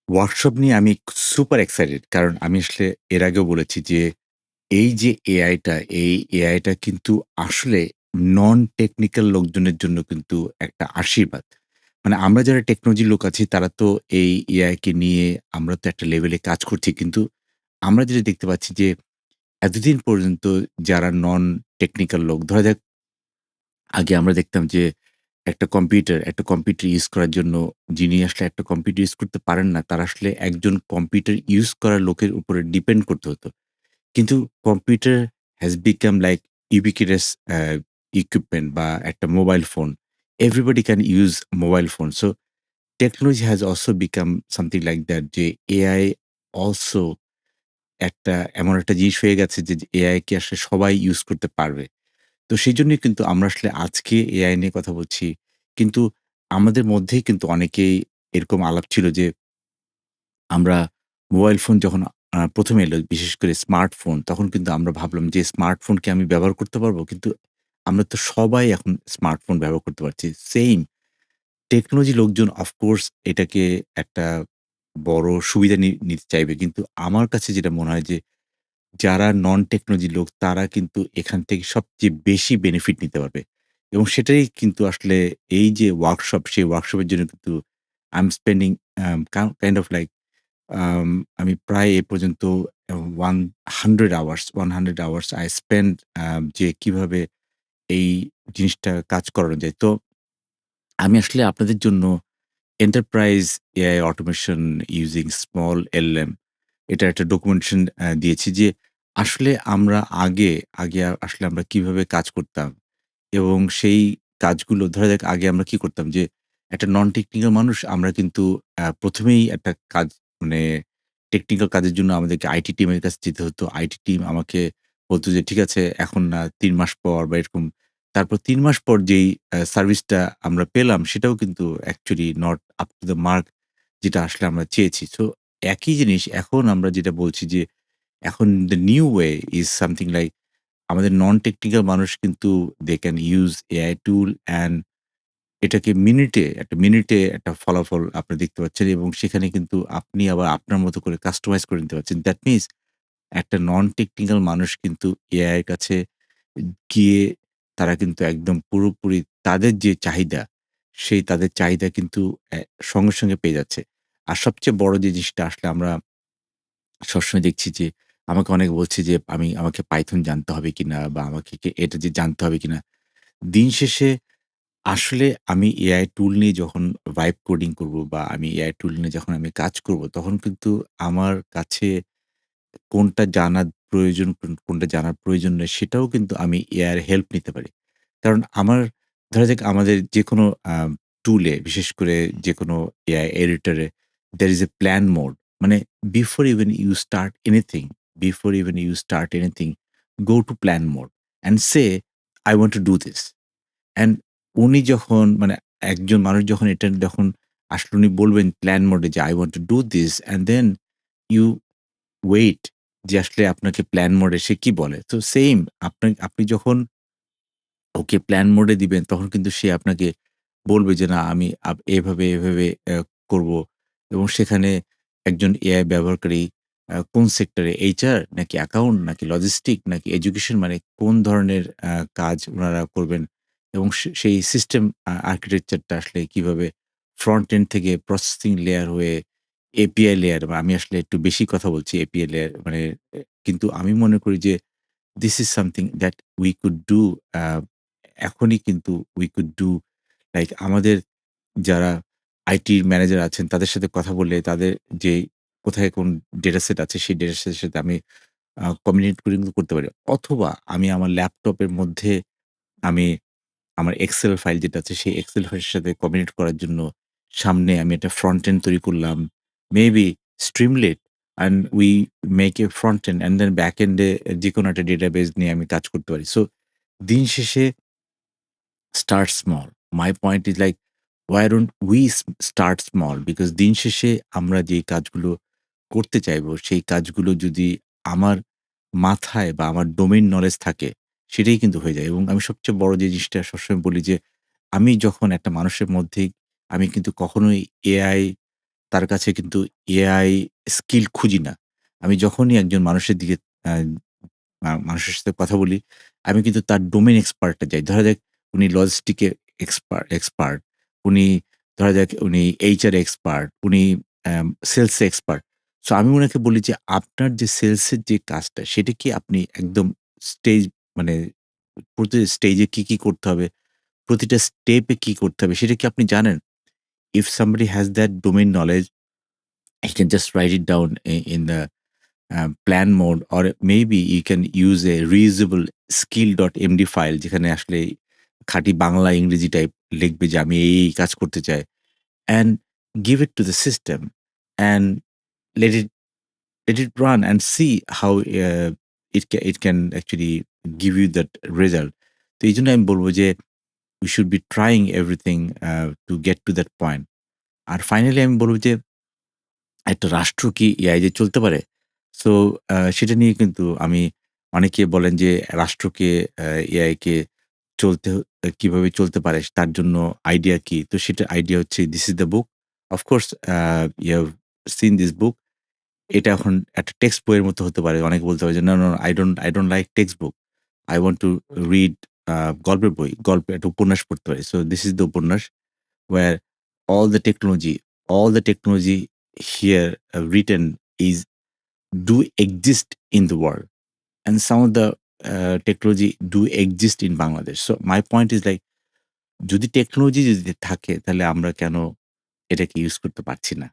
Workshop নিয়ে আমি super excited. কারণ আমি আসলে এর আগেও বলেছি যে, এই যে এআইটা, এই এআইটা কিন্তু আসলে নন টেকনিক্যাল লোকজনের জন্য কিন্তু একটা আশীর্বাদ। মানে আমরা যারা টেকনোলজি লোক আছি তারা তো এই এআই কে নিয়ে আমরা তো একটা লেভেলে কাজ করছি। কিন্তু আমরা যেটা দেখতে পাচ্ছি যে, এতদিন পর্যন্ত যারা নন টেকনিক্যাল লোক, ধরা যাক আগে আমরা দেখতাম যে একটা কম্পিউটার ইউজ করার জন্য যিনি আসলে একটা কম্পিউটার ইউজ করতে পারেন না, তারা আসলে একজন কম্পিউটার ইউজ করা লোকের উপরে ডিপেন্ড করতে হতো। কিন্তু computer has become like ubiquitous equipment বা একটা mobile phone. Everybody can use mobile phone. So technology has also become something like that যে এআই অলসো এমন একটা জিনিস হয়ে গেছে যে এআই কে আসলে সবাই ইউজ করতে পারবে। তো সেজন্যই কিন্তু আমরা আসলে আজকে এআই নিয়ে কথা বলছি। কিন্তু আমাদের মধ্যেই কিন্তু অনেকেই এরকম আলাপ ছিল যে আমরা মোবাইল ফোন যখন ১ম এলো বিশেষ করে স্মার্টফোন, তখন কিন্তু আমরা ভাবলাম যে স্মার্টফোন কি আমি ব্যবহার করতে পারবো? কিন্তু আমরা তো সবাই এখন স্মার্টফোন ব্যবহার করতে পারছি। সেইম টেকনোলজি লোকজন অফকোর্স এটাকে একটা বড় সুবিধা নিতে চাইবে। কিন্তু আমার কাছে যেটা মনে হয় যে যারা নন টেকনোলজি লোক তারা কিন্তু এখান থেকে সবচেয়ে বেশি বেনিফিট নিতে পারবে। এবং সেটাই কিন্তু আসলে এই যে ওয়ার্কশপ, সেই ওয়ার্কশপের জন্য কিন্তু I am spending kind of like um আমি প্রায় এ পর্যন্ত 100 আওয়ার্স I spent যে কিভাবে এই জিনিসটা কাজ করানো যায়। তো আমি আসলে আপনাদের জন্য enterprise AI automation using small LM এটার একটা ডকুমেন্টেশন দিয়েছি যে আসলে আমরা আগে আসলে আমরা কিভাবে কাজ করতাম এবং সেই কাজগুলো ধরা যাক আগে আমরা কি করতাম যে একটা নন টেকনিক্যাল মানুষ আমরা কিন্তু ১ম এই একটা কাজ মানে টেকনিক্যাল কাজের জন্য আমাদেরকে আইটি টিমের কাছে যেতে হতো। আইটি টিম আমাকে বলত যে, "ঠিক আছে এখন না ৩ মাস পর" বা এরকম। তারপর ৩ মাস পর যেই সার্ভিসটা আমরা পেলাম সেটাও কিন্তু actually not up to the mark যেটা আসলে আমরা চেয়েছি। সো একই জিনিস এখন আমরা যেটা বলছি যে এখন the new way is something like আমাদের নন টেকনিক্যাল মানুষ কিন্তু they can use AI tool and এটাকে মিনিটে একটা ফলাফল আপনি দেখতে পাচ্ছেন এবং সেখানে কিন্তু আপনি আবার আপনার মতো করে কাস্টমাইজ করে নিতে পারছেন। দ্যাট মিনস একটা নন টেকনিক্যাল মানুষ কিন্তু এআই এর কাছে গিয়ে তারা কিন্তু একদম পুরোপুরি তাদের যে চাহিদা, তাদের চাহিদা কিন্তু সঙ্গে পেয়ে যাচ্ছে। আর সবচেয়ে বড় যে জিনিসটা আসলে আমরা সবসময় দেখছি যে আমাকে অনেকে বলছে যে আমাকে পাইথন জানতে হবে কিনা বা আমাকে এটা যে জানতে হবে কিনা। দিন শেষে আসলে আমি এআই টুল নিয়ে যখন ভাইব কোডিং করব বা আমি এআই টুল নিয়ে যখন আমি কাজ করব, তখন কিন্তু আমার কাছে কোনটা জানার প্রয়োজন, কোনটা জানার প্রয়োজন নেই, সেটাও কিন্তু আমি এআই এর হেল্প নিতে পারি। কারণ ধরা যাক আমাদের যেকোনো টুলে বিশেষ করে যেকোনো এআই এডিটরে there is a plan mode মানে before even you start anything, before even you start anything, go to plan mode and say, "I want to do this." And উনি যখন মানে একজন মানুষ যখন এটা যখন আসলে উনি বলবেন প্ল্যান মোডে যে, "I want to do this" and then you wait যে আসলে আপনাকে প্ল্যান মোডে সে কি বলে। তো সেইম আপনি যখন ওকে প্ল্যান মোডে দিবেন তখন কিন্তু সে আপনাকে বলবে যে, "না আমি এভাবে করব" এবং সেখানে একজন এআই ব্যবহারকারী কোন সেক্টরে এইচআর নাকি অ্যাকাউন্ট নাকি লজিস্টিক নাকি এডুকেশন মানে কোন ধরনের কাজ উনারা করবেন এবং সেই সিস্টেম আর্কিটেকচারটা আসলে কিভাবে ফ্রন্ট এন্ড থেকে প্রসেসিং লেয়ার হয়ে এপিআই লেয়ার বা আমি আসলে একটু বেশি কথা বলছি এপিআই লেয়ার মানে কিন্তু আমি মনে করি যে this is something that we could do আ এখনই কিন্তু we could do লাইক আমাদের যারা আইটি ম্যানেজার আছেন তাদের সাথে কথা বললে তাদের যে কোথায় কোন ডেটা সেট আছে সেই ডেটা সেটের সাথে আমি কমিউনিকেট করে কিন্তু করতে পারি। অথবা আমি আমার ল্যাপটপের মধ্যে আমি আমার এক্সেল ফাইল যেটা আছে সেই এক্সেল ফাইলের সাথে কমিউনিকেট করার জন্য সামনে আমি একটা ফ্রন্ট এন্ড তৈরি করলাম। Maybe Streamlit and we make a front end and then back end এ যেকোনো একটা ডেটাবেস নিয়ে আমি কাজ করতে পারি। সো দিন শেষে start small. My point is like, why don't we start small? Because দিন শেষে আমরা যেই কাজগুলো করতে চাইবো, সেই কাজগুলো যদি আমার মাথায় বা আমার ডোমেইন নলেজ থাকে, সেটাই কিন্তু হয়ে যায়। এবং আমি সবচেয়ে বড় যে জিনিসটা সবসময় বলি যে, আমি যখন একটা মানুষের মধ্যেই আমি কিন্তু কখনোই এআই তার কাছে কিন্তু এআই স্কিল খুঁজি না। আমি যখনই একজন মানুষের দিকে আ মানুষের সাথে কথা বলি, আমি কিন্তু তার ডোমেইন এক্সপার্ট এ যাই। ধরা যাক উনি লজিস্টিক এ এক্সপার্ট, উনি ধরা যাক উনি এইচআর এক্সপার্ট, উনি সেলস এ এক্সপার্ট। সো আমি উনাকে বলি যে, "আপনার যে সেলস এর যে কাজটা, সেটা কি আপনি একদম স্টেজ মানে প্রতি স্টেজে কি করতে হবে, প্রতিটা স্টেপে কি করতে হবে, সেটা কি আপনি জানেন? If somebody has that domain knowledge, he can just write it down in the plan mode, or maybe you can use a reusable skill.md file যেখানে আসলে খাঁটি বাংলা ইংরেজি টাইপ লিখবে যে আমি এই কাজ করতে চাই, and give it to the system and let it let it run and see how it can actually give you that result. তো এইজন্য আমি বলব যে we should be trying everything to get to that point. আর finally আমি বলব যে একটা রাষ্ট্র কি এআই দিয়ে চলতে পারে? সো সেটা নিয়ে কিন্তু অনেকে বলেন যে রাষ্ট্রকে এআই কে চলতে কিভাবে চলতে পারে তার জন্য আইডিয়া কি? তো সেটার আইডিয়া হচ্ছে this is the book. Of course you have seen this book. এটা এখন একটা টেক্সট বইয়ের মতো হতে পারে। অনেকে বলতে পারে যে, "No, no, I don't like text book. I want to read গল্পের বই। গল্পের একটা উপন্যাস পড়তে পারি।" সো দিস ইস দ্য উপন্যাস where all the technology all the technology here written is do exist in the world, and some of the technology do exist in Bangladesh. So my point is like যদি technology যদি থাকে তাহলে আমরা কেন এটাকে use করতে পারছি না?